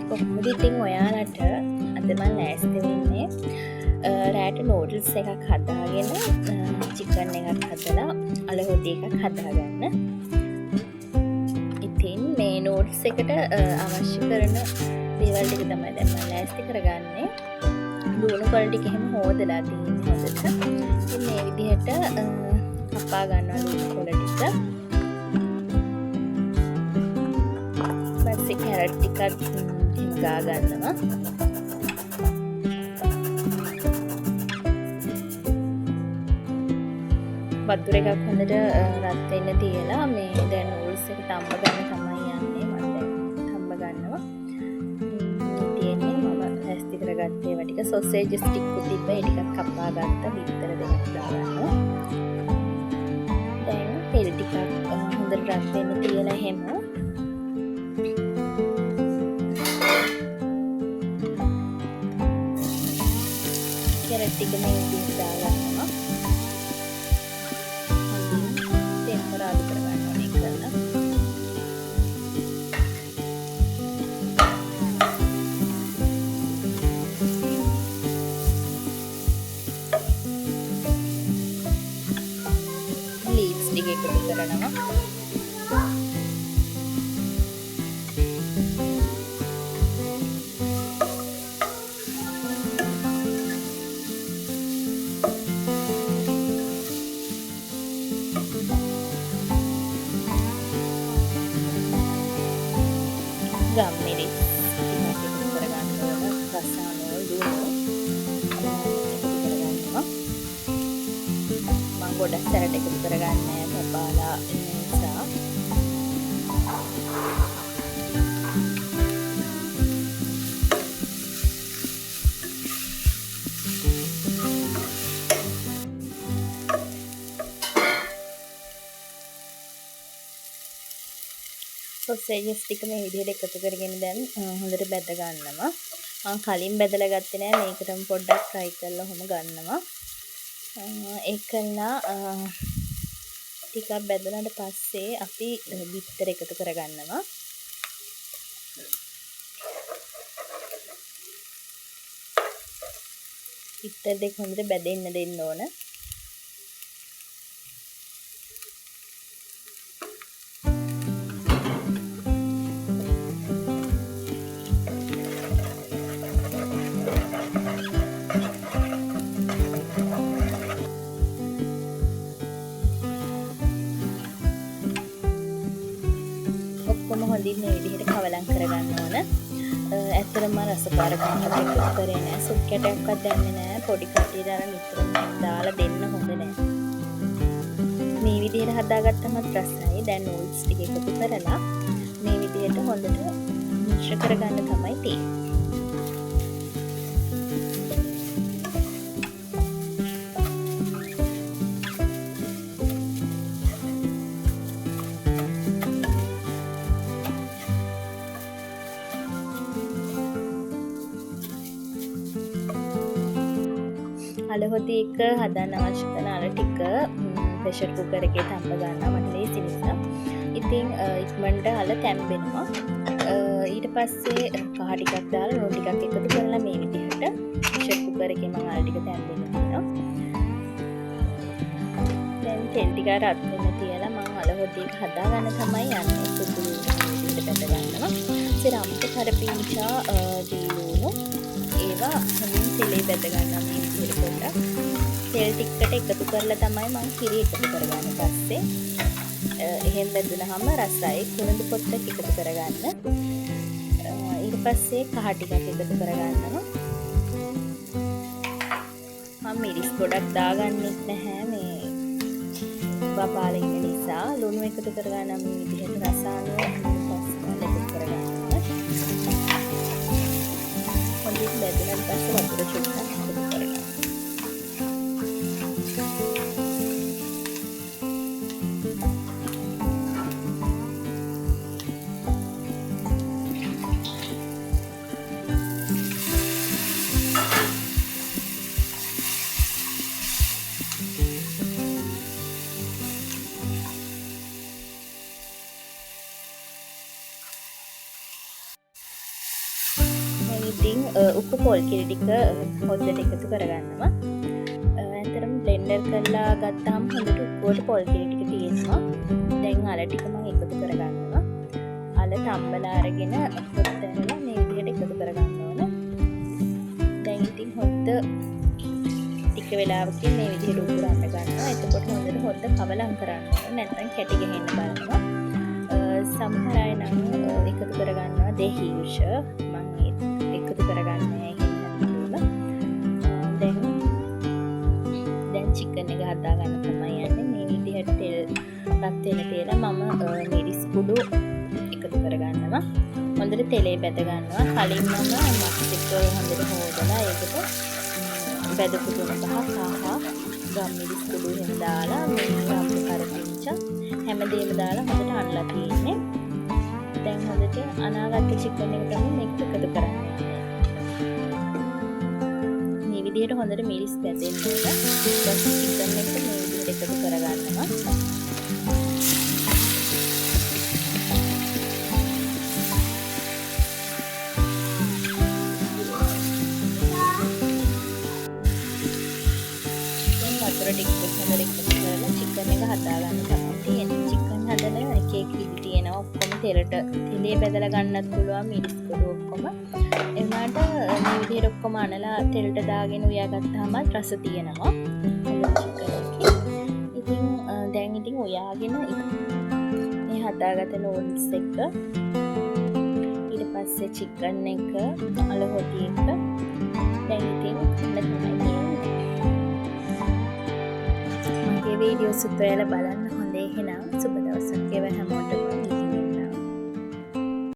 කොහොමද ඉතින් ඔයාලට අද මම ලෑස්ති වෙන්නේ රෑට නූඩල්ස් එකක් හදාගෙන චිකන් එකක් හදලා අලහොදි එකක් හදාගන්න. ඉතින් මේ නූඩල්ස් එකට අවශ්‍ය කරන දේවල් ටික තමයි දැන් මම ලෑස්ති කරගන්නේ. ලුණු කොළ ටික එහෙම හොදලා තියෙන්නේ හොඳට. ඉතින් මේ විදිහට කපා ගන්නවා ලුණු කොළ ටික. පස්සේ කැරට් ටිකත් ගා ගන්නවා. වතුර එකක් හොඳට රත් වෙන්න තියලා මේ දැන් නූඩල්ස් එක තම්බ ගන්න තමයි යන්නේ. මම දැන් තම්බ ගන්නවා. තියෙන්නේ මම ලෑස්ති කරගත්තේ ඒවා ටික සොසේජස් ටිකක් තිබ්බ ඒ ටිකක් කපා ගත්ත බිත්තර දෙකක් දා ගන්නවා. දැන් තෙල් ටිකක් හොඳට රත් වෙන්න තියලා හැම කැරට් ටික මේ විදිහට දා ගන්නවා. ටෙම්පරාදු කර ගන්න ඕනේ කරලා. ලීව්ස් ටික එකතු කරනවා. ගම්මිරිස් ටිකක් එකතු කරගන්න ඕන. රසායන ලුණු එකතු කරගන්නවා. මම ගොඩක් සැරට එකතු කරගන්නේ පපාලා නිසා. සොසේජස් ටික මේ විදිහට එකතු කරගෙන දැන් හොඳට බැද ගන්නවා. මම කලින් බැදලා ගත්තේ නෑ. මේකටම පොඩ්ඩක් ෆ්‍රයි කරලා ඔහොම ගන්නවා. ඒකලා ටිකක් බැදුනට පස්සේ අපි බිත්තර එකතු කරගන්නවා. බිත්තර දෙක හොඳට බැදෙන්න දෙන්න ඕන. ඔක්කොම හොඳින් මේ විදිහට කවලම් කරගන්න ඕන. ඇත්තටම රසකාර කන්නත් එකතු කරේ නෑ. සුප් කැටයක්වත් දැම්මේ නෑ. පොඩි කට්ටියට අර නිතරම දාලා දෙන්න හොඳ නෑ. මේ විදිහට හදාගත්තමත් රසයි. දැන් නූඩල්ස් ටික එකතු කරලා මේ විදිහට හොඳට මිශ්‍ර කරගන්න තමයි තියෙන්නේ. අලහොදි එක හදන්න අවශ්‍ය කරන අර ටික ප්‍රෙෂර් කුකර් එකේ තම්බ ගන්නවා. මට ලේසි නිසා. ඉතින් ඉක්මනට අල තැම්බෙනවා. ඊට පස්සේ කහ ටිකක් දාලා ලුණු ටිකක් එකතු කරලා මේ විදිහට ප්‍රෙෂර් කුකර් එකේ මම අල ටික තැම්බෙන්න තියෙනවා. දැන් තෙල් ටික රත් වෙන්න තියලා මම අලහොදි එක හදාගන්න තමයි යන්නේ. සුදු විදිහට බැද ගන්නවා. සිරම්ප කරපිංචා දීලුණු ඒවා හොඳින් තෙලේ බැද ගන්නවා මේ විදිහට පොඩ්ඩක්. තෙල් ටිකට එකතු කරලා තමයි මම කිරි එකතු කරගන්නේ. පස්සේ එහෙම බැදුනහම රසයි. කුණුදු පොත්තක් එකතු කරගන්න. ඊට පස්සේ කහ ටිකක් එකතු කරගන්නවා. මම මිරිස් ගොඩක් දාගන්නෙත් නැහැ මේ බපාලා ඉන්න නිසා. ලුණු එකතු කරගන්න මේ විදිහට රසායන පස්සේ එකතු කරගන්නවා. හොඳින් බැදුනන් පස්සේ වතුර චුට්ටක් එකතු කරගන්න. දැන් ඉතින් උප්පු පොල් කිරි ටික හොද්දට එකතු කරගන්නවා. ඇතරම් බ්ලෙන්ඩර් කරලා ගත්තාම හොඳට උප්පුවට පොල් කිරි ටික තියෙනවා. දැන් අල ටික මම එකතු කරගන්නවා. අල තම්බලා අරගෙන හොද්දලා මේ විදිහට එකතු කරගන්න ඕන. දැන් ඉතින් හොද්ද ටික වෙලාවකින් මේ විදිහට උඩරන්න ගන්නවා. එතකොට හොඳට හොද්ද කවලම් කරන්න ඕන. නැත්නම් කැටි ගහන්න බලනවා. සමහර අය නම් එකතු කරගන්නවා දෙහිවුෂ. මම එකතු කරගන්නේ දැන් චිකන් එක හදා ගන්න තමයි යන්නේ. මේ විදිහට තෙල් රත් වෙන තියලා මම මිරිස් කුඩු එකතු කරගන්නවා. හොඳට තෙලේ බැද ගන්නවා. කලින් මම මස් එක හොඳට හොදලා ඒකට බැදපු තුන පහ ගම් මිරිස් කුඩු එහෙම දාලා මේ අපේ කරපිංච හැමදේම දාලා හොඳට අනලා තියෙන්නේ. දැන් හොඳට අනාගත චිකන් එක තමයි මේක එකතු කරන්නේ. මේ විදිහට හොඳට මිරිස් බැදෙන්න ඕන. ඊට චිකන් එක මේ විදිහට එකතු කරගන්නවා. වතුර ටික හොඳට එකතු කරලා චිකන් එක හදාගන්න තමයි තියෙන්නේ. චිකන් හදන එක එක විදි තියෙනවා. ඔක්කොම තෙලේ බැදලා ගන්නත් පුළුවන් මිරිස් කුඩු ඔක්කොම. එනවාට මේ විදිහට ඔක්කොම අනලා තෙලට දාගෙන උයාගත්තාම රස තියෙනවා. චිකන් එකේ. ඉතින් දැන් ඉතින් උයාගෙන මේ හදාගත්ත නූඩ්ල්ස් එක ඊට පස්සේ චිකන් එක අල හොදි එක දැන් ඉතින් වීඩියෝස් උත් ඔයාලා බලන්න හොඳේ. එහෙනම් සුබ දවසක් වේවා හැමෝටම.